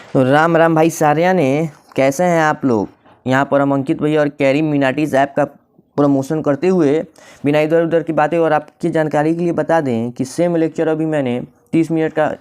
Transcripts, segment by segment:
तो राम राम भाई सारिया ने, कैसे हैं आप लोग। यहाँ पर हम अंकित भैया और कैरी मिनाटीज ऐप का प्रमोशन करते हुए बिना इधर उधर की बातें और आपकी जानकारी के लिए बता दें कि सेम लेक्चर अभी मैंने 30 मिनट का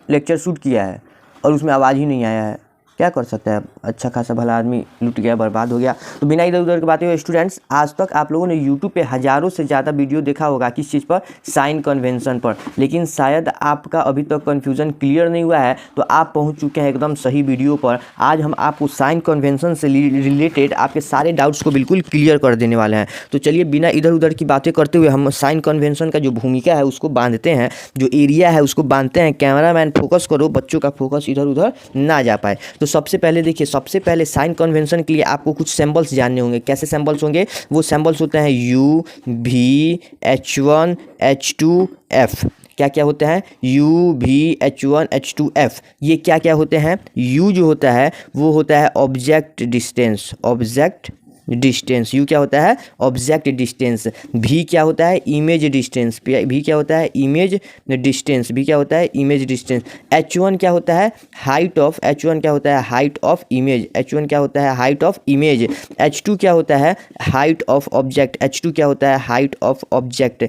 लेक्चर शूट किया है और उसमें आवाज़ ही नहीं आया है। क्या कर सकता है, अच्छा खासा भला आदमी लुट गया, बर्बाद हो गया। तो बिना इधर उधर की बातें हुए स्टूडेंट्स, आज तक आप लोगों ने यूट्यूब पे हज़ारों से ज़्यादा वीडियो देखा होगा किस चीज़ पर, साइन कन्वेंशन पर, लेकिन शायद आपका अभी तक कन्फ्यूज़न क्लियर नहीं हुआ है। तो आप पहुंच चुके हैं एकदम सही वीडियो पर। आज हम आपको साइन कन्वेंशन से रिलेटेड आपके सारे डाउट्स को बिल्कुल क्लियर कर देने वाले हैं। तो चलिए बिना इधर उधर की बातें करते हुए हम साइन कन्वेंशन का जो भूमिका है उसको बांधते हैं, जो एरिया है उसको बांधते हैं। कैमरामैन फोकस करो, बच्चों का फोकस इधर उधर ना जा पाए। तो सबसे पहले देखिए, सबसे पहले साइन कन्वेंशन के लिए आपको कुछ सिंबल्स जानने होंगे। कैसे सिंबल्स होंगे? वो सिंबल्स होते हैं U, V, H1, H2, F। क्या क्या होते हैं? U, V, H1, H2, F। ये क्या क्या होते हैं? U जो होता है वो होता है object distance, object distance. You क्या होता है? Object distance. भी क्या होता है? Image distance. भी क्या होता है? Image distance. भी क्या होता है? Image distance. H1 क्या होता है? Height of. H1 क्या होता है? Height of image. H1 क्या होता है? Height of image. H2 क्या होता है? Height of object. H2 क्या होता है? Height of object.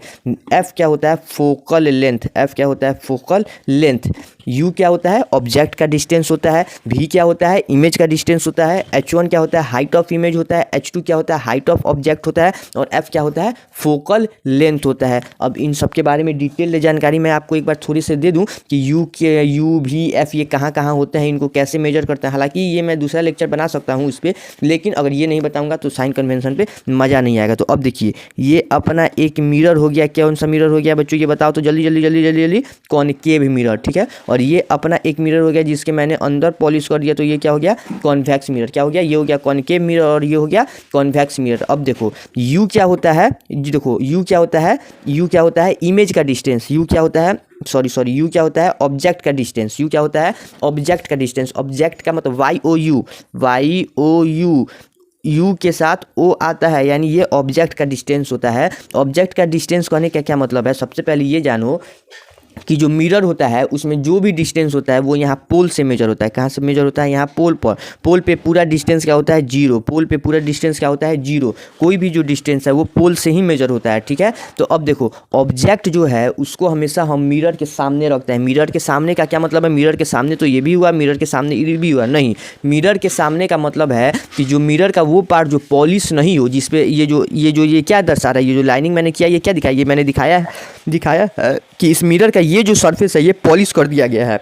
F क्या होता है? Focal length. F क्या होता है? Focal length. U क्या होता है? ऑब्जेक्ट का डिस्टेंस होता है। V क्या होता है? इमेज का डिस्टेंस होता है। H1 क्या होता है? हाइट ऑफ इमेज होता है। H2 क्या होता है? हाइट ऑफ ऑब्जेक्ट होता है। और F क्या होता है? फोकल लेंथ होता है। अब इन सब के बारे में डिटेल जानकारी मैं आपको एक बार थोड़ी से दे दूं कि U V F ये कहाँ कहाँ होते हैं, इनको कैसे मेजर करते हैं। हालांकि ये मैं दूसरा लेक्चर बना सकता हूँ इस पर, लेकिन अगर ये नहीं बताऊँगा तो साइन कन्वेंशन पे मज़ा नहीं आएगा। तो अब देखिए, ये अपना एक मिरर हो गया। कौन सा मिरर हो गया बच्चों, ये बताओ तो जल्दी जल्दी जल्दी जल्दी जल्दी। कॉनकेव मिरर, ठीक है। और ये अपना एक मिरर हो गया जिसके मैंने अंदर पॉलिश कर दिया, तो ये क्या हो गया? Convex mirror. क्या हो गया? ये हो गया कॉनकेव मिरर और ये हो गया कॉन्वेक्स मिरर। अब देखो यू क्या होता है, देखो यू क्या होता है? यू क्या होता है? इमेज का डिस्टेंस। यू क्या होता है? सॉरी यू क्या होता है? ऑब्जेक्ट का डिस्टेंस। यू क्या होता है? ऑब्जेक्ट का डिस्टेंस। ऑब्जेक्ट का मतलब YOU यू के साथ ओ आता है, यानी ये ऑब्जेक्ट का डिस्टेंस होता है। ऑब्जेक्ट का डिस्टेंस कहने का क्या मतलब है? सबसे पहले ये जानो कि जो मिरर होता है उसमें जो भी डिस्टेंस होता है वो यहाँ पोल से मेजर होता है। कहाँ से मेजर होता है? यहाँ पोल पर। पोल पे पूरा डिस्टेंस क्या होता है? 0। पोल पे पूरा डिस्टेंस क्या होता है? 0। कोई भी जो डिस्टेंस है वो पोल से ही मेजर होता है, ठीक है। तो अब देखो, ऑब्जेक्ट जो है उसको हमेशा हम मिरर के सामने रखते हैं। मिरर के सामने का क्या मतलब है? मिरर के सामने तो ये भी हुआ, मिरर के सामने ये भी हुआ, नहीं। मिरर के सामने का मतलब है कि जो मिरर का वो पार्ट जो पॉलिश नहीं हो, जिसपे ये क्या दर्शा रहा है, ये जो लाइनिंग मैंने किया ये क्या दिखाया? ये मैंने दिखाया है कि इस मिरर का ये जो सरफेस है ये पॉलिश कर दिया गया है।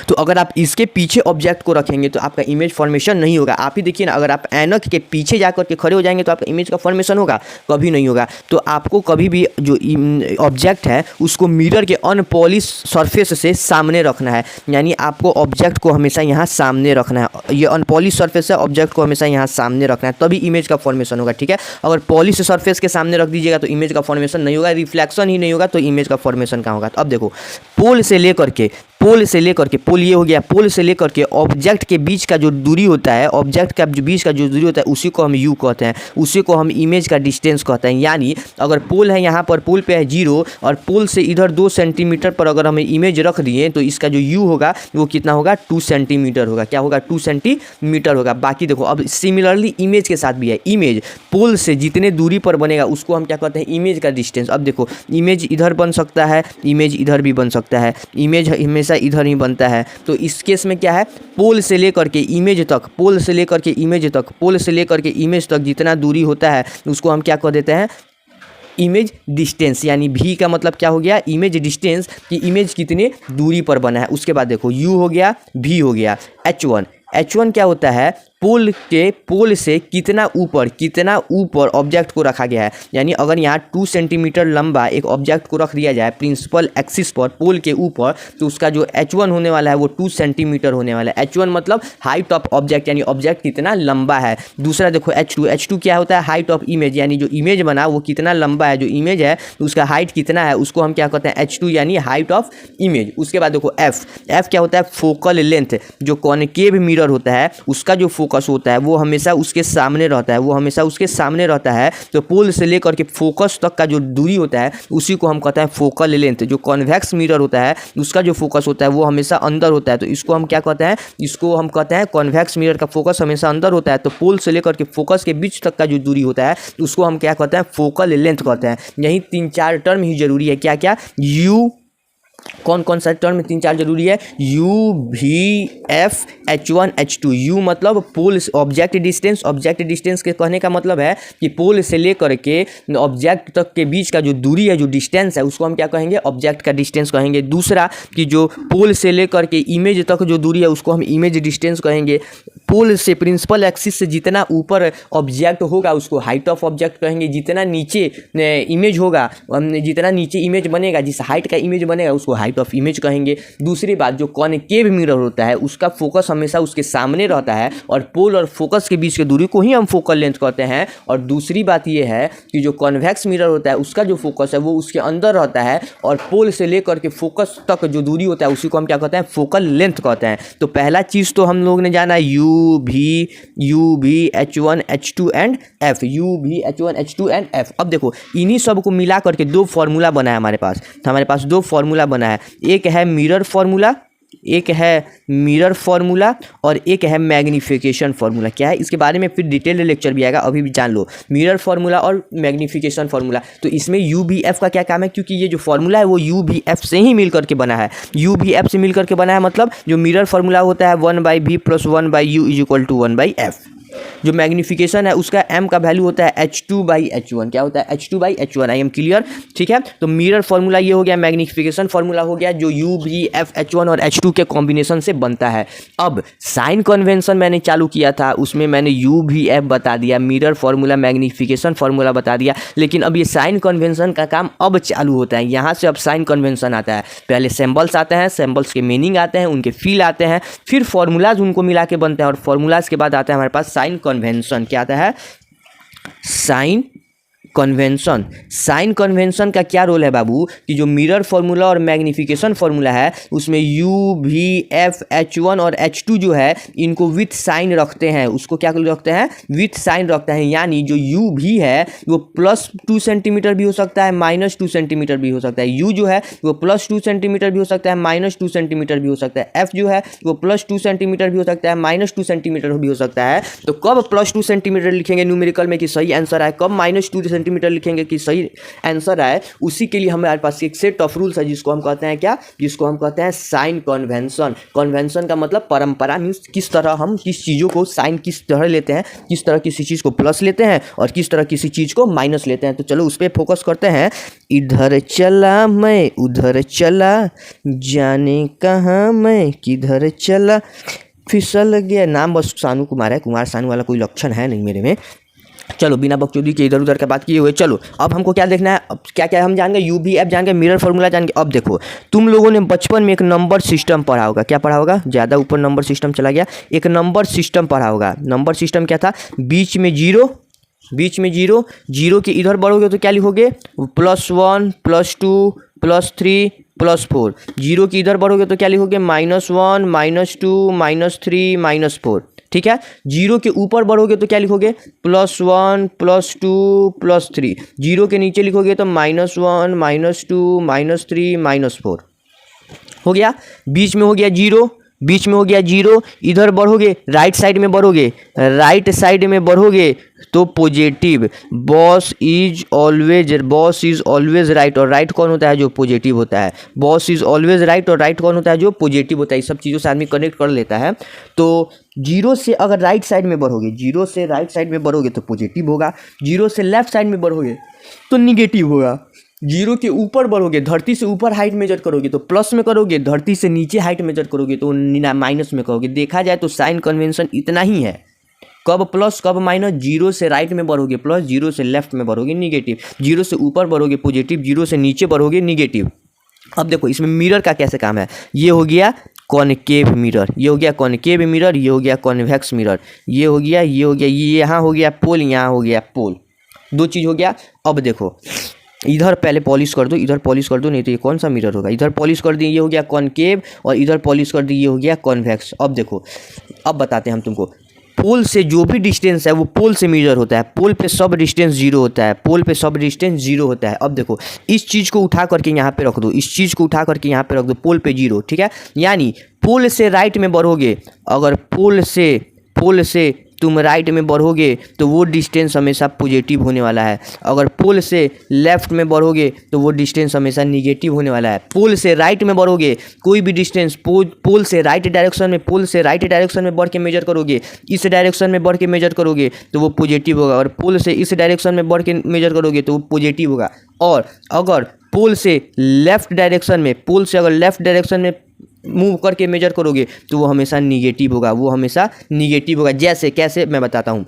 तो अगर आप इसके पीछे ऑब्जेक्ट को रखेंगे तो आपका इमेज फॉर्मेशन नहीं होगा। आप ही देखिए ना, अगर आप ऐनक के पीछे जाकर के खड़े हो जाएंगे तो आपका इमेज का फॉर्मेशन होगा? कभी नहीं होगा। तो आपको कभी भी जो ऑब्जेक्ट है उसको मिरर के अनपॉलिश सरफेस से सामने रखना है, यानी आपको ऑब्जेक्ट को हमेशा यहाँ सामने रखना है। ये अनपॉलिश सरफेस है, ऑब्जेक्ट को हमेशा यहाँ सामने रखना है, तभी इमेज का फॉर्मेशन होगा, ठीक है। अगर पॉलिश सरफेस के सामने रख दीजिएगा तो इमेज का फॉर्मेशन नहीं होगा, रिफ्लेक्शन ही नहीं होगा, तो इमेज का फॉर्मेशन कहाँ होगा? तो अब देखो, पोल से लेकर के पोल ये हो गया, पोल से लेकर के ऑब्जेक्ट के बीच का जो दूरी होता है, ऑब्जेक्ट का जो बीच का जो दूरी होता है उसी को हम यू कहते हैं, उसी को हम इमेज का डिस्टेंस कहते हैं। यानी अगर पोल है, यहाँ पर पोल पे है 0 और पोल से इधर 2 सेंटीमीटर पर अगर हम इमेज रख दिए तो इसका जो यू होगा वो कितना होगा? 2 सेंटीमीटर होगा। क्या होगा? 2 सेंटीमीटर होगा। बाकी देखो, अब सिमिलरली इमेज के साथ भी है। इमेज पोल से जितने दूरी पर बनेगा उसको हम क्या कहते हैं? इमेज का डिस्टेंस। अब देखो, इमेज इधर बन सकता है, इमेज इधर भी बन सकता है, इमेज हमेशा इधर ही बनता है। तो इस केस में क्या है? पोल से लेकर के इमेज तक, पोल से लेकर के इमेज तक, पोल से लेकर के इमेज तक जितना दूरी होता है उसको हम क्या कह देते हैं? Image distance. यानी भी का मतलब क्या हो गया? इमेज डिस्टेंस, कि इमेज कितने दूरी पर बना है। उसके बाद देखो, यू हो गया, भी हो गया। H1 क्या होता है? पोल से कितना ऊपर ऑब्जेक्ट को रखा गया है। यानी अगर यहाँ 2 सेंटीमीटर लंबा एक ऑब्जेक्ट को रख दिया जाए प्रिंसिपल एक्सिस पर, पोल के ऊपर, तो उसका जो H1 होने वाला है वो 2 सेंटीमीटर होने वाला है। H1 मतलब हाइट ऑफ ऑब्जेक्ट, यानी ऑब्जेक्ट कितना लंबा है। दूसरा देखो H2 क्या होता है? हाइट ऑफ इमेज, यानी जो इमेज बना वो कितना लंबा है, जो इमेज है उसका हाइट कितना है, उसको हम क्या कहते हैं? H2, यानी हाइट ऑफ इमेज। उसके बाद देखो F क्या होता है? Focal length. जो कॉनकेव मिरर होता है उसका जो फोकस होता है वो हमेशा उसके सामने रहता है, वो हमेशा उसके सामने रहता है। तो पोल से लेकर के फोकस तक का जो दूरी होता है उसी को हम कहते हैं फोकल लेंथ। जो कॉन्वेक्स मिरर होता है उसका जो फोकस होता है वो हमेशा अंदर होता है, तो इसको हम क्या कहते हैं, इसको हम कहते हैं कॉन्वेक्स मिरर का फोकस हमेशा अंदर होता है। तो पोल से लेकर के फोकस के बीच तक का जो दूरी होता है उसको हम क्या कहते हैं, फोकल लेंथ कहते हैं। यही 3-4 टर्म ही जरूरी है। क्या क्या? यू, कौन कौन सा टर्म 3-4 जरूरी है? You, we, F, H1, H2। You मतलब पोल ऑब्जेक्ट डिस्टेंस। ऑब्जेक्ट डिस्टेंस के कहने का मतलब है कि पोल से लेकर के ऑब्जेक्ट तक के बीच का जो दूरी है, जो डिस्टेंस है, उसको हम क्या कहेंगे, ऑब्जेक्ट का डिस्टेंस कहेंगे। दूसरा कि जो पोल से लेकर के इमेज तक जो दूरी है उसको हम इमेज डिस्टेंस कहेंगे। पोल से प्रिंसिपल एक्सिस से जितना ऊपर ऑब्जेक्ट होगा उसको हाइट ऑफ ऑब्जेक्ट कहेंगे। जितना नीचे इमेज होगा, जितना नीचे इमेज बनेगा, जिस हाइट का इमेज बनेगा उसको हाइट ऑफ इमेज कहेंगे। दूसरी बात, जो कॉनकेव मिरर होता है उसका फोकस हमेशा उसके सामने रहता है और पोल और फोकस के बीच की दूरी को ही हम फोकल लेंथ कहते हैं। और दूसरी बात ये है कि जो कॉन्वेक्स मिरर होता है उसका जो फोकस है वो उसके अंदर रहता है और पोल से लेकर के फोकस तक जो दूरी होता है उसी को हम क्या कहते हैं, फोकल लेंथ कहते हैं। तो पहला चीज़ तो हम लोग ने जाना यू भी H1, H2 and F। You भी H1, H2 एंड F। अब देखो इन्हीं सब को मिला करके दो फॉर्मूला बना है हमारे पास दो फॉर्मूला बना है। एक है मिरर फॉर्मूला और एक है मैग्नीफिकेशन फार्मूला। क्या है, इसके बारे में फिर डिटेल लेक्चर भी आएगा, अभी भी जान लो। मिरर फार्मूला और मैग्नीफिकेशन फार्मूला। तो इसमें UVF का क्या काम है, क्योंकि ये जो फार्मूला है वो UVF से ही मिल करके बना है। UVF से मिल करके बना है मतलब जो मिरर फार्मूला होता है 1/V + 1/U = 1/F। जो मैग्नीफिकेशन है उसका m का वैल्यू होता है H2/H1। क्या होता है, H2/H1। I am clear? ठीक है, तो मिरर फार्मूला ये हो गया, मैग्नीफिकेशन फार्मूला हो गया, जो UVF, H1 और H2 के कॉम्बिनेशन से बनता है। अब साइन कन्वेंशन मैंने चालू किया था, उसमें मैंने UVF बता दिया, मिरर फार्मूला, मैग्नीफिकेशन फार्मूला बता दिया। लेकिन अब ये साइन कन्वेंशन का काम अब चालू होता है। यहाँ से अब साइन कन्वेंशन आता है। पहले सिंबल्स आते हैं, सिंबल्स के मीनिंग आते हैं, उनके फील आते हैं, फिर फॉर्मूलाज उनको मिला के बनते हैं और फॉर्मूलाज के बाद आता है हमारे पास साइन कन्वेंशन। क्या आता है, साइन कन्वेंशन। साइन कन्वेंशन का क्या रोल है बाबू, कि जो मिरर फार्मूला और मैग्नीफिकेशन फार्मूला है उसमें UVF, H1 और H2 जो है इनको विथ साइन रखते हैं। उसको क्या रखते हैं, विथ साइन रखते हैं। यानी जो U भी है वो +2 सेंटीमीटर भी हो सकता है, -2 सेंटीमीटर भी हो सकता है। U जो है वो +2 सेंटीमीटर भी हो सकता है, -2 सेंटीमीटर भी हो सकता है। F जो है वो +2 सेंटीमीटर भी हो सकता है, -2 सेंटीमीटर भी हो सकता है। तो कब +2 सेंटीमीटर लिखेंगे न्यूमेरिकल में कि सही आंसर है, कब -2 सेंटीमीटर लिखेंगे कि सही आंसर है, उसी के लिए हमारे पास एक सेट ऑफ रूल्स है जिसको हम कहते हैं क्या, जिसको हम कहते हैं साइन कन्वेंशन। कन्वेंशन का मतलब परंपरा, मीन्स किस तरह हम किस चीज़ों को साइन किस तरह लेते हैं, किस तरह किसी चीज़ को प्लस लेते हैं और किस तरह किसी चीज़ को माइनस लेते हैं। तो चलो उस पर फोकस करते हैं। इधर चला मैं उधर चला, जाने कहाँ मैं किधर चला, फिसल गया। नाम बस सानू कुमार है, कुमार सानू वाला कोई लक्षण है नहीं मेरे में। चलो बिना बकचोदी के इधर उधर का बात किए हुए चलो अब हमको क्या देखना है, अब क्या क्या हम जानेंगे, UVF जानेंगे, मिरर फार्मूला जानेंगे। अब देखो तुम लोगों ने बचपन में एक नंबर सिस्टम पढ़ा होगा। क्या पढ़ा होगा, ज़्यादा ऊपर नंबर सिस्टम चला गया, एक नंबर सिस्टम पढ़ा होगा। नंबर सिस्टम क्या था, बीच में जीरो, जीरो के इधर बढ़ोगे तो क्या लिखोगे, +1 +2 +3 +4। जीरो के इधर बढ़ोगे तो क्या लिखोगे, -1 -2 -3 -4। ठीक है, जीरो के ऊपर बढ़ोगे तो क्या लिखोगे, +1 +2 +3। जीरो के नीचे लिखोगे तो -1 -2 -3 -4 हो गया। बीच में हो गया जीरो, इधर बढ़ोगे, राइट साइड में बढ़ोगे तो positive. Boss is always right, और राइट कौन होता है, जो पॉजिटिव होता है। बॉस इज ऑलवेज राइट और राइट कौन होता है, जो पॉजिटिव होता है। इस सब चीज़ों से आदमी कनेक्ट कर लेता है। तो जीरो से अगर राइट साइड में बढ़ोगे तो पॉजिटिव होगा, जीरो से लेफ्ट साइड में बढ़ोगे तो निगेटिव होगा। जीरो के ऊपर बढ़ोगे, धरती से ऊपर हाइट मेजर करोगे तो प्लस में करोगे, धरती से नीचे हाइट मेजर करोगे तो माइनस में करोगे। देखा जाए तो साइन कन्वेंशन इतना ही है, कब प्लस कब माइनस। जीरो से राइट में बढ़ोगे प्लस, जीरो से लेफ्ट में बढ़ोगे निगेटिव, जीरो से ऊपर बढ़ोगे पॉजिटिव, जीरो से नीचे बढ़ोगे निगेटिव। अब देखो इसमें मिरर का कैसे काम है, ये हो गया कॉनकेव मिरर, ये हो गया कॉनकेव मिरर, ये हो गया कॉन्वेक्स मिरर, ये हो गया, ये यहाँ हो गया पोल, यहाँ हो गया पोल, दो चीज़ हो गया। अब देखो इधर पहले पॉलिश कर दो, नहीं तो ये कौन सा मिरर होगा। इधर पॉलिश कर दिए, ये हो गया कॉनकेव, और इधर पॉलिश कर दी, ये हो गया कॉन्वेक्स। अब देखो अब बताते हैं हम तुमको, पोल से जो भी डिस्टेंस है वो पोल से मेजर होता है, पोल पे सब डिस्टेंस जीरो होता है, पोल पे सब डिस्टेंस जीरो होता है। अब देखो इस चीज़ को उठा करके यहाँ पे रख दो, इस चीज़ को उठा करके यहाँ पे रख दो, पोल पे जीरो, ठीक है। यानी पोल से राइट में बढ़ोगे, अगर पोल से तुम राइट में बढ़ोगे तो वो डिस्टेंस हमेशा पॉजिटिव होने वाला है, अगर पोल से लेफ्ट में बढ़ोगे तो वो डिस्टेंस हमेशा निगेटिव होने वाला है। पोल से राइट में बढ़ोगे, कोई भी डिस्टेंस पोल से राइट डायरेक्शन में बढ़ के मेजर करोगे, इस डायरेक्शन में बढ़ के मेजर करोगे तो वो पॉजिटिव होगा, और पोल से इस डायरेक्शन में बढ़ के मेजर करोगे तो वो पॉजिटिव होगा। और अगर पोल से लेफ्ट डायरेक्शन में मूव करके मेजर करोगे तो वो हमेशा निगेटिव होगा, जैसे कैसे मैं बताता हूँ।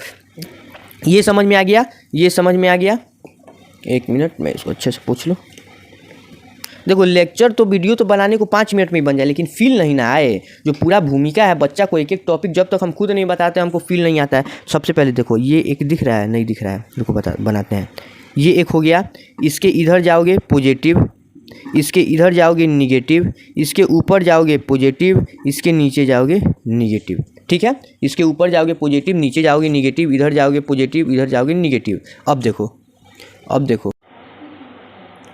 ये समझ में आ गया? एक मिनट मैं इसको अच्छे से पूछ लूँ। देखो वीडियो तो बनाने को 5 मिनट में ही बन जाए, लेकिन फील नहीं ना आए। जो पूरा भूमिका है, बच्चा को एक एक टॉपिक जब तक हम खुद नहीं बताते हमको फील नहीं आता है। सबसे पहले देखो ये एक दिख रहा है, नहीं दिख रहा है, रुको बनाते हैं। ये एक हो गया, इसके इधर जाओगे पॉजिटिव, इसके इधर जाओगे निगेटिव, इसके ऊपर जाओगे पॉजिटिव, इसके नीचे जाओगे निगेटिव, ठीक है। इसके ऊपर जाओगे पॉजिटिव, नीचे जाओगे निगेटिव, इधर जाओगे पॉजिटिव, इधर जाओगे निगेटिव। अब देखो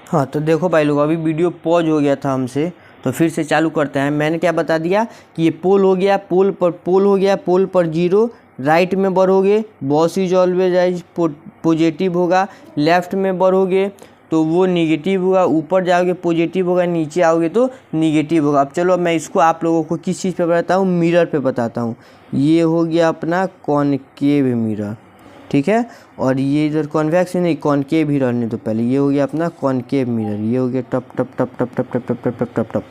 हाँ, तो देखो भाई लोग, अभी वीडियो पॉज हो गया था हमसे, तो फिर से चालू करते हैं। मैंने क्या बता दिया कि ये पोल हो गया, पोल पर जीरो, राइट में बढ़ोगे बॉस इज ऑलवेज पॉजिटिव होगा, लेफ्ट में बढ़ोगे तो वो निगेटिव होगा, ऊपर जाओगे पॉजिटिव होगा, नीचे आओगे तो निगेटिव होगा। अब चलो मैं इसको आप लोगों को किस चीज़ पे बताता हूँ, मिरर पे बताता हूँ। ये हो गया अपना कॉनकेव मिरर, ठीक है, और ये इधर कॉन्वेक्स नहीं, कॉनकेव ही रहने दो पहले। ये हो गया अपना कॉनकेव मिरर, ये हो गया टप टप टप टप टप टप टप टप टप टप।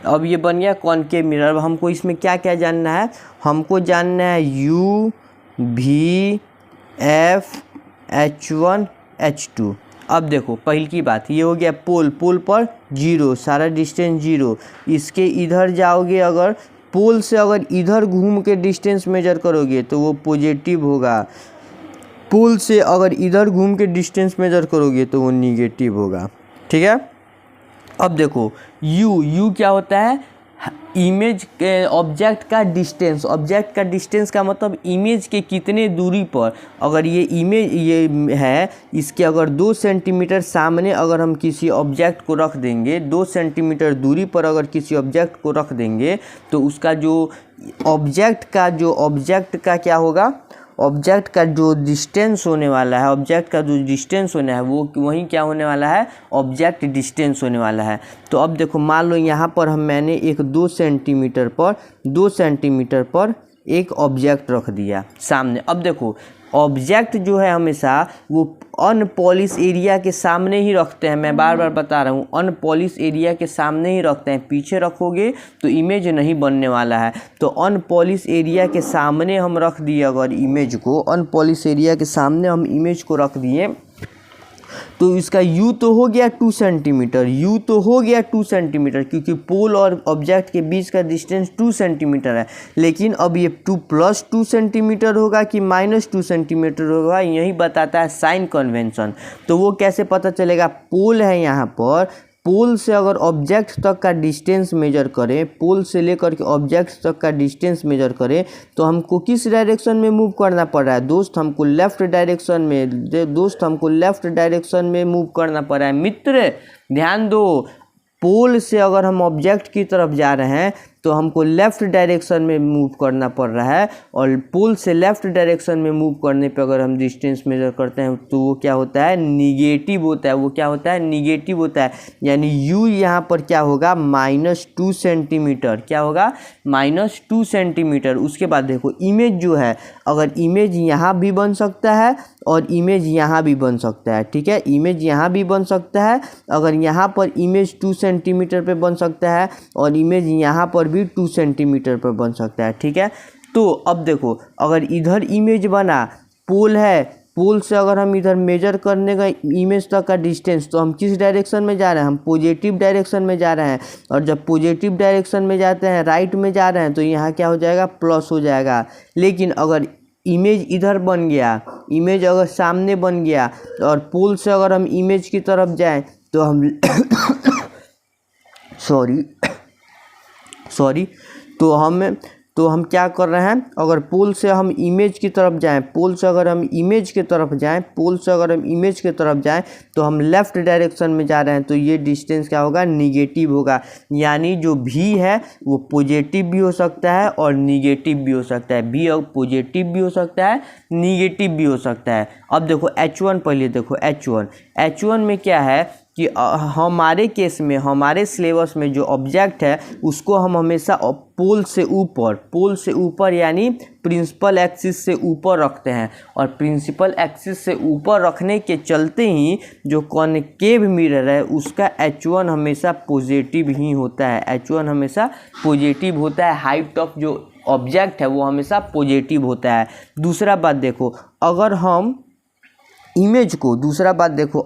अब ये बन गया कॉनकेव मिरर। अब हमको इसमें क्या क्या जानना है, हमको जानना है U, V, F, H1, H2। अब देखो पहली की बात, ये हो गया पोल पर जीरो, सारा डिस्टेंस जीरो। इसके इधर जाओगे, अगर पोल से अगर इधर घूम के डिस्टेंस मेजर करोगे तो वो पॉजिटिव होगा, पोल से अगर इधर घूम के डिस्टेंस मेजर करोगे तो वो निगेटिव होगा, ठीक है। अब देखो यू क्या होता है, इमेज के ऑब्जेक्ट का डिस्टेंस का मतलब इमेज के कितने दूरी पर, अगर ये इमेज ये है, इसके अगर 2 सेंटीमीटर सामने अगर हम किसी ऑब्जेक्ट को रख देंगे, 2 सेंटीमीटर दूरी पर अगर किसी ऑब्जेक्ट को रख देंगे तो उसका जो ऑब्जेक्ट का क्या होगा, ऑब्जेक्ट का जो डिस्टेंस होने वाला है, वो वहीं क्या होने वाला है, ऑब्जेक्ट डिस्टेंस होने वाला है। तो अब देखो मान लो यहाँ पर मैंने एक 2 सेंटीमीटर पर एक ऑब्जेक्ट रख दिया सामने। अब देखो ऑब्जेक्ट जो है हमेशा वो अनपॉलिश एरिया के सामने ही रखते हैं, मैं बार बार बता रहा हूँ, अनपॉलिश एरिया के सामने ही रखते हैं। पीछे रखोगे तो इमेज नहीं बनने वाला है। तो अनपॉलिश एरिया के सामने हम रख दिए, अगर इमेज को अनपॉलिश एरिया के सामने हम इमेज को रख दिए तो इसका U तो हो गया 2 सेंटीमीटर, क्योंकि पोल और ऑब्जेक्ट के बीच का डिस्टेंस 2 सेंटीमीटर है। लेकिन अब ये 2 + 2 सेंटीमीटर होगा कि -2 सेंटीमीटर होगा, यही बताता है साइन कन्वेंशन। तो वो कैसे पता चलेगा, पोल है यहाँ पर, पोल से अगर ऑब्जेक्ट तक का डिस्टेंस मेजर करें, पोल से लेकर के ऑब्जेक्ट तक का डिस्टेंस मेजर करें तो हमको किस डायरेक्शन में मूव करना पड़ रहा है दोस्त, हमको लेफ्ट डायरेक्शन में मूव करना पड़ रहा है। मित्र ध्यान दो, पोल से अगर हम ऑब्जेक्ट की तरफ जा रहे हैं तो हमको लेफ़्ट डायरेक्शन में मूव करना पड़ रहा है, और पोल से लेफ़्ट डायरेक्शन में मूव करने पे अगर हम डिस्टेंस मेजर करते हैं तो वो क्या होता है, निगेटिव होता है। यानी U यहाँ पर क्या होगा, -2 सेंटीमीटर, क्या होगा, -2 सेंटीमीटर। उसके बाद देखो इमेज जो है, अगर इमेज यहाँ भी बन सकता है और इमेज यहाँ भी बन सकता है, ठीक है, इमेज यहाँ भी बन सकता है। अगर यहाँ पर इमेज 2 सेंटीमीटर पे बन सकता है और इमेज यहाँ पर भी 2 सेंटीमीटर पर बन सकता है, ठीक है। तो अब देखो अगर इधर इमेज बना, पोल है, पोल से अगर हम इधर मेजर करने का इमेज तक का डिस्टेंस, तो हम किस डायरेक्शन में जा रहे हैं, हम पॉजिटिव डायरेक्शन में जा रहे हैं। और जब पॉजिटिव डायरेक्शन में जाते हैं, राइट में जा रहे हैं, तो यहाँ क्या हो जाएगा, प्लस हो जाएगा। लेकिन अगर इमेज इधर बन गया, इमेज अगर सामने बन गया और पोल से अगर हम इमेज की तरफ जाएं तो हम सॉरी तो हम तो हम क्या कर रहे हैं, अगर पोल से हम इमेज की तरफ जाएं, पोल से अगर हम इमेज की तरफ जाएं, पोल से अगर हम इमेज की तरफ जाएं तो हम लेफ़्ट डायरेक्शन में जा रहे हैं, तो ये डिस्टेंस क्या होगा, निगेटिव होगा। यानी जो भी है वो पॉजिटिव भी हो सकता है और निगेटिव भी हो सकता है, भी पॉजिटिव भी हो सकता है, निगेटिव भी हो सकता है। अब देखो H1, पहले देखो H1 में क्या है कि हमारे केस में, हमारे सिलेबस में जो ऑब्जेक्ट है उसको हम हमेशा पोल से ऊपर यानी प्रिंसिपल एक्सिस से ऊपर रखते हैं, और प्रिंसिपल एक्सिस से ऊपर रखने के चलते ही जो कॉनकेव मिरर है उसका H1 हमेशा पॉजिटिव ही होता है, H1 हमेशा पॉजिटिव होता है, हाइट ऑफ जो ऑब्जेक्ट है वो हमेशा पॉजिटिव होता है। दूसरा बात देखो, अगर हम इमेज को,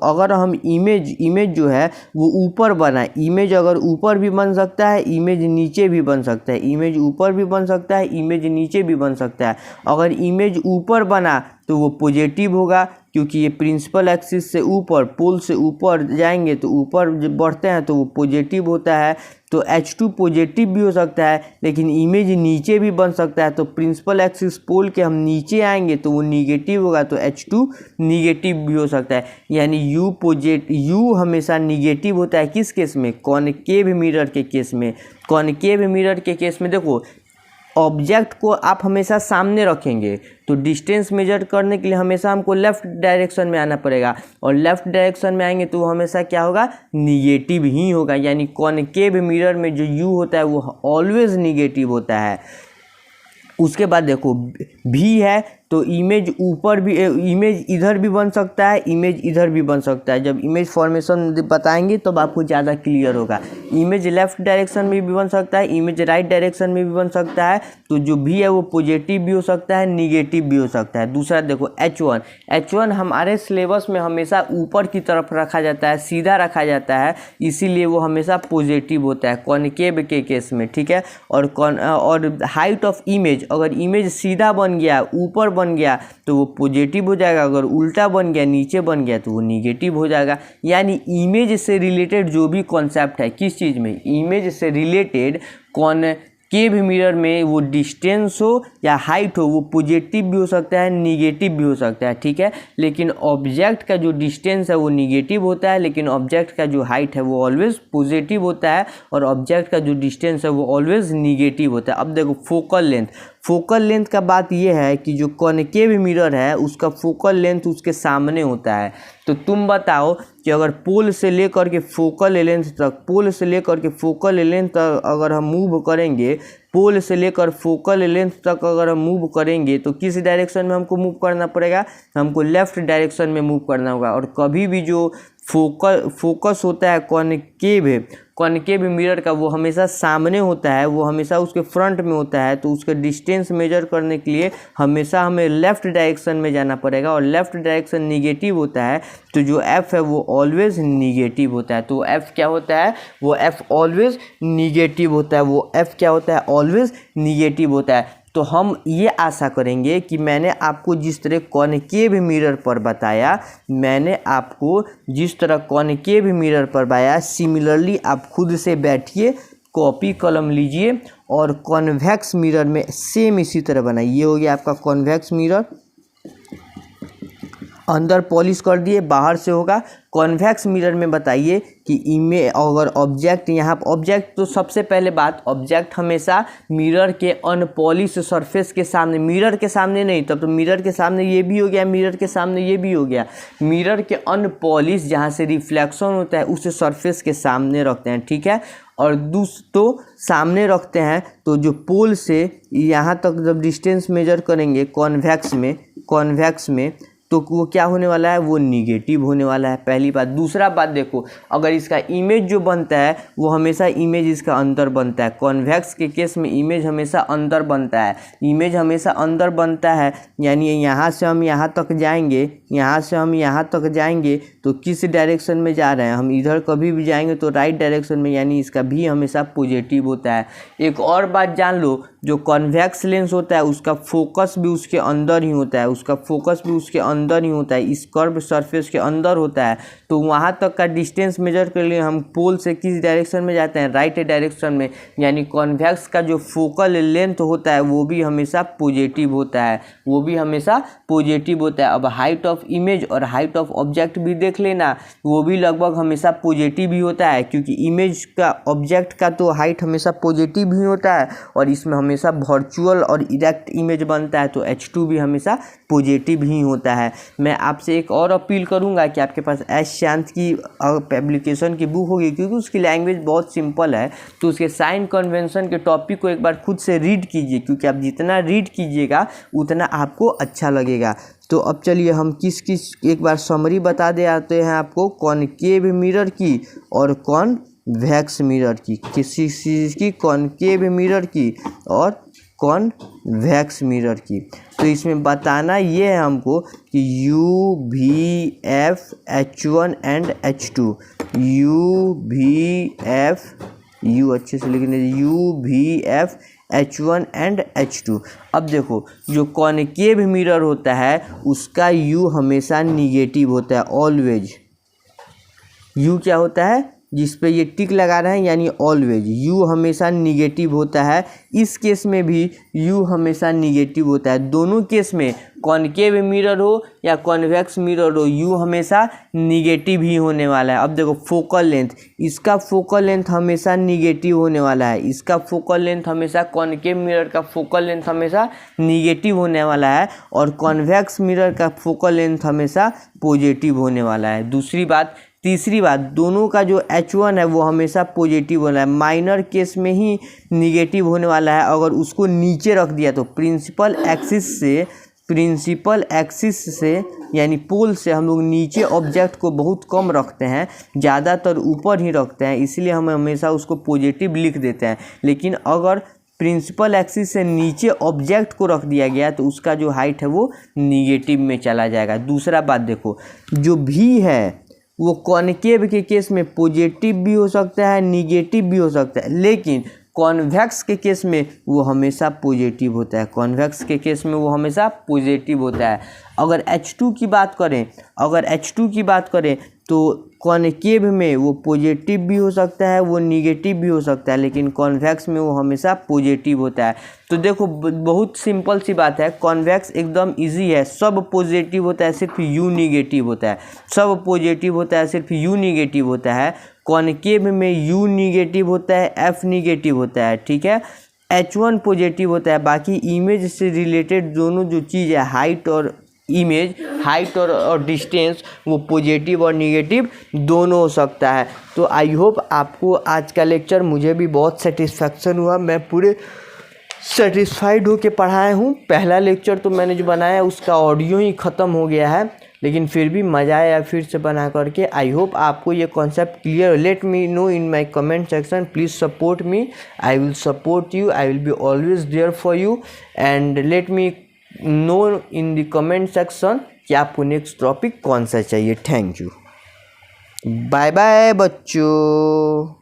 अगर हम इमेज जो है वो ऊपर बनाए, इमेज अगर ऊपर भी बन सकता है, इमेज नीचे भी बन सकता है, इमेज ऊपर भी बन सकता है, इमेज नीचे भी बन सकता है। अगर इमेज ऊपर बना तो वो पॉजिटिव होगा, क्योंकि ये प्रिंसिपल एक्सिस से ऊपर, पोल से ऊपर जाएंगे तो ऊपर जब बढ़ते हैं तो वो पॉजिटिव होता है। तो H2 पॉजिटिव भी हो सकता है, लेकिन इमेज नीचे भी बन सकता है, तो प्रिंसिपल एक्सिस पोल के हम नीचे आएंगे तो वो निगेटिव होगा, तो H2 निगेटिव भी हो सकता है। यानी U हमेशा निगेटिव होता है, किस केस में, कॉनकेव मिरर के केस में। कॉनकेव मिरर के केस में देखो, ऑब्जेक्ट को आप हमेशा सामने रखेंगे तो डिस्टेंस मेजर करने के लिए हमेशा हमको लेफ़्ट डायरेक्शन में आना पड़ेगा, और लेफ़्ट डायरेक्शन में आएंगे तो वो हमेशा क्या होगा, निगेटिव ही होगा। यानी कॉनकेव मिरर में जो यू होता है वो ऑलवेज निगेटिव होता है। उसके बाद देखो भी है तो इमेज ऊपर भी, इमेज इधर भी बन सकता है, इमेज इधर भी बन सकता है। जब इमेज फॉर्मेशन बताएंगे तब आपको ज़्यादा क्लियर होगा। इमेज लेफ़्ट डायरेक्शन में भी बन सकता है, इमेज राइट डायरेक्शन में भी बन सकता है। तो जो भी है वो पॉजिटिव भी हो सकता है, निगेटिव भी हो सकता है। दूसरा देखो H1 हमारे सिलेबस में हमेशा ऊपर की तरफ रखा जाता है, सीधा रखा जाता है, इसीलिए वो हमेशा पॉजिटिव होता है कॉनकेव के केस में, ठीक है। और हाइट ऑफ इमेज, अगर इमेज सीधा बन गया, ऊपर बन गया तो वो पॉजिटिव हो जाएगा, अगर उल्टा बन गया, नीचे बन गया तो वो निगेटिव हो जाएगा। यानी इमेज से रिलेटेड जो भी कॉन्सेप्ट है, किस चीज़ में, इमेज से रिलेटेड कॉनकेव मिरर में वो डिस्टेंस हो या हाइट हो वो पॉजिटिव भी हो सकता है, निगेटिव भी हो सकता है, ठीक है। लेकिन ऑब्जेक्ट का जो डिस्टेंस है वो निगेटिव होता है, लेकिन ऑब्जेक्ट का जो हाइट है वो ऑलवेज पॉजिटिव होता है, और ऑब्जेक्ट का जो डिस्टेंस है वो ऑलवेज निगेटिव होता है। अब देखो फोकल लेंथ का बात ये है कि जो कॉनकेव मिरर है उसका फोकल लेंथ उसके सामने होता है। तो तुम बताओ कि अगर पोल से लेकर के फोकल लेंथ तक अगर हम मूव करेंगे, पोल से लेकर फोकल लेंथ तक अगर हम मूव करेंगे तो किस डायरेक्शन में हमको मूव करना पड़ेगा, हमको लेफ़्ट डायरेक्शन में मूव करना होगा। और कभी भी जो फोकस होता है कॉनकेव मिरर का वो हमेशा सामने होता है, वो हमेशा उसके फ्रंट में होता है। तो उसके डिस्टेंस मेजर करने के लिए हमेशा हमें लेफ़्ट डायरेक्शन में जाना पड़ेगा, और लेफ़्ट डायरेक्शन निगेटिव होता है तो जो F है वो ऑलवेज निगेटिव होता है। तो F क्या होता है, वो F ऑलवेज निगेटिव होता है, वो F क्या होता है, ऑलवेज निगेटिव होता है। तो हम ये आशा करेंगे कि मैंने आपको जिस तरह कॉनकेव मिरर पर बताया, सिमिलरली आप खुद से बैठिए, कॉपी कलम लीजिए और कॉन्वेक्स मिरर में सेम इसी तरह बनाइए। ये हो गया आपका कॉन्वेक्स मिरर, अंदर पॉलिश कर दिए, बाहर से होगा। कॉन्वेक्स मिरर में बताइए कि अगर ऑब्जेक्ट यहाँ ऑब्जेक्ट, तो सबसे पहले बात, ऑब्जेक्ट हमेशा मिरर के अनपॉलिश सरफेस के सामने, मिरर के सामने नहीं, तब तो मिरर के सामने ये भी हो गया, मिरर के सामने ये भी हो गया। मिरर के अनपॉलिश जहाँ से रिफ्लेक्शन होता है उसे सरफेस के सामने रखते हैं, ठीक है। और तो सामने रखते हैं तो जो पोल से यहाँ तक जब डिस्टेंस मेजर करेंगे कॉन्वेक्स में तो वो क्या होने वाला है, वो निगेटिव होने वाला है, पहली बात। दूसरा बात देखो, अगर इसका इमेज जो बनता है वो हमेशा इमेज इसका अंदर बनता है। कॉन्वेक्स के केस में इमेज हमेशा अंदर बनता है, यानी यहाँ से हम यहाँ तक जाएंगे, तो किस डायरेक्शन में जा रहे हैं, हम इधर कभी भी जाएंगे तो राइट डायरेक्शन में, यानी इसका भी हमेशा पॉजिटिव होता है। एक और बात जान लो, जो कॉन्वेक्स लेंस होता है उसका फोकस भी उसके अंदर ही होता है, अंदर ही होता है, इस कर्व सरफेस के अंदर होता है, तो वहाँ तक का डिस्टेंस मेजर के लिए हम पोल से किस डायरेक्शन में जाते हैं, राइट डायरेक्शन में। यानी कॉन्वेक्स का जो फोकल लेंथ होता है वो भी हमेशा पॉजिटिव होता है, वो भी हमेशा पॉजिटिव होता है। अब हाइट ऑफ इमेज और हाइट ऑफ ऑब्जेक्ट भी देख लेना, वो भी लगभग हमेशा पॉजिटिव ही होता है, क्योंकि इमेज का ऑब्जेक्ट का तो हाइट हमेशा पॉजिटिव ही होता है और इसमें हमेशा वर्चुअल और इरेक्ट इमेज बनता है, तो H2 भी हमेशा पॉजिटिव ही होता है। मैं आपसे एक और अपील करूंगा कि आपके पास एस शांत की पब्लिकेशन की बुक होगी, क्योंकि उसकी लैंग्वेज बहुत सिंपल है, तो उसके साइन कन्वेंशन के टॉपिक को एक बार खुद से रीड कीजिए, क्योंकि आप जितना रीड कीजिएगा उतना आपको अच्छा लगेगा। तो अब चलिए हम किस एक बार समरी बता दे आते हैं आपको, कॉनकेव मिरर की और कॉन्वेक्स मिरर की, किसी चीज़ की कॉनकेव मिरर की और कॉन्वेक्स मिरर की। तो इसमें बताना ये है हमको कि UVF H1 and H2, UVF U अच्छे से लिखने, UVF H1 एंड H2। अब देखो जो कॉनकेव मिरर होता है उसका U हमेशा निगेटिव होता है, ऑलवेज। U क्या होता है, जिस पे ये टिक लगा रहे हैं, यानी ऑलवेज U हमेशा निगेटिव होता है। इस केस में भी U हमेशा निगेटिव होता है। दोनों केस में कॉनकेव मिरर हो या कॉन्वेक्स मिरर हो, U हमेशा निगेटिव ही होने वाला है। अब देखो फोकल लेंथ, इसका फोकल लेंथ हमेशा निगेटिव होने वाला है, इसका फोकल लेंथ हमेशा, कॉनकेव मिरर का फोकल लेंथ हमेशा निगेटिव होने वाला है और कॉन्वेक्स मिरर का फोकल लेंथ हमेशा पॉजिटिव होने वाला है। दूसरी बात, तीसरी बात, दोनों का जो H1 है वो हमेशा पॉजिटिव होना है, माइनर केस में ही निगेटिव होने वाला है। अगर उसको नीचे रख दिया तो प्रिंसिपल एक्सिस से यानी पोल से हम लोग नीचे ऑब्जेक्ट को बहुत कम रखते हैं, ज़्यादातर ऊपर ही रखते हैं, इसलिए हम हमेशा उसको पॉजिटिव लिख देते हैं। लेकिन अगर प्रिंसिपल एक्सिस से नीचे ऑब्जेक्ट को रख दिया गया तो उसका जो हाइट है वो निगेटिव में चला जाएगा। दूसरा बात देखो, जो भी है वो कॉनकेव के केस में पॉजिटिव भी हो सकता है, निगेटिव भी हो सकता है, लेकिन कॉन्वेक्स के केस में वो हमेशा पॉजिटिव होता है, कॉन्वेक्स के केस में वो हमेशा पॉजिटिव होता है। अगर H2 की बात करें तो कॉनकेव में वो पॉजिटिव भी हो सकता है, वो निगेटिव भी हो सकता है, लेकिन कॉन्वेक्स में वो हमेशा पॉजिटिव होता है। तो देखो बहुत सिंपल सी बात है, कॉन्वेक्स एकदम इजी है, सब पॉजिटिव होता है, सिर्फ U निगेटिव होता है, सब पॉजिटिव होता है, सिर्फ U निगेटिव होता है। कॉनकेव में U निगेटिव होता है, F निगेटिव होता है, ठीक है। H1 पॉजिटिव होता है। बाकी इमेज से रिलेटेड दोनों जो चीज़ है, हाइट और इमेज, हाइट और डिस्टेंस, वो पॉजिटिव और निगेटिव दोनों हो सकता है। तो आई होप आपको आज का लेक्चर, मुझे भी बहुत सेटिस्फैक्शन हुआ, मैं पूरे सेटिस्फाइड होके पढ़ाया हूँ। पहला लेक्चर तो मैंने जो बनाया उसका ऑडियो ही ख़त्म हो गया है, लेकिन फिर भी मज़ा आया फिर से बना करके। आई होप आपको ये concept clear. Let me know in my comment section, please support me, I will support you, I will be always there for you, and let me know in the comment section कि आपको next topic कौन सा चाहिए। Thank you, bye bye बच्चों।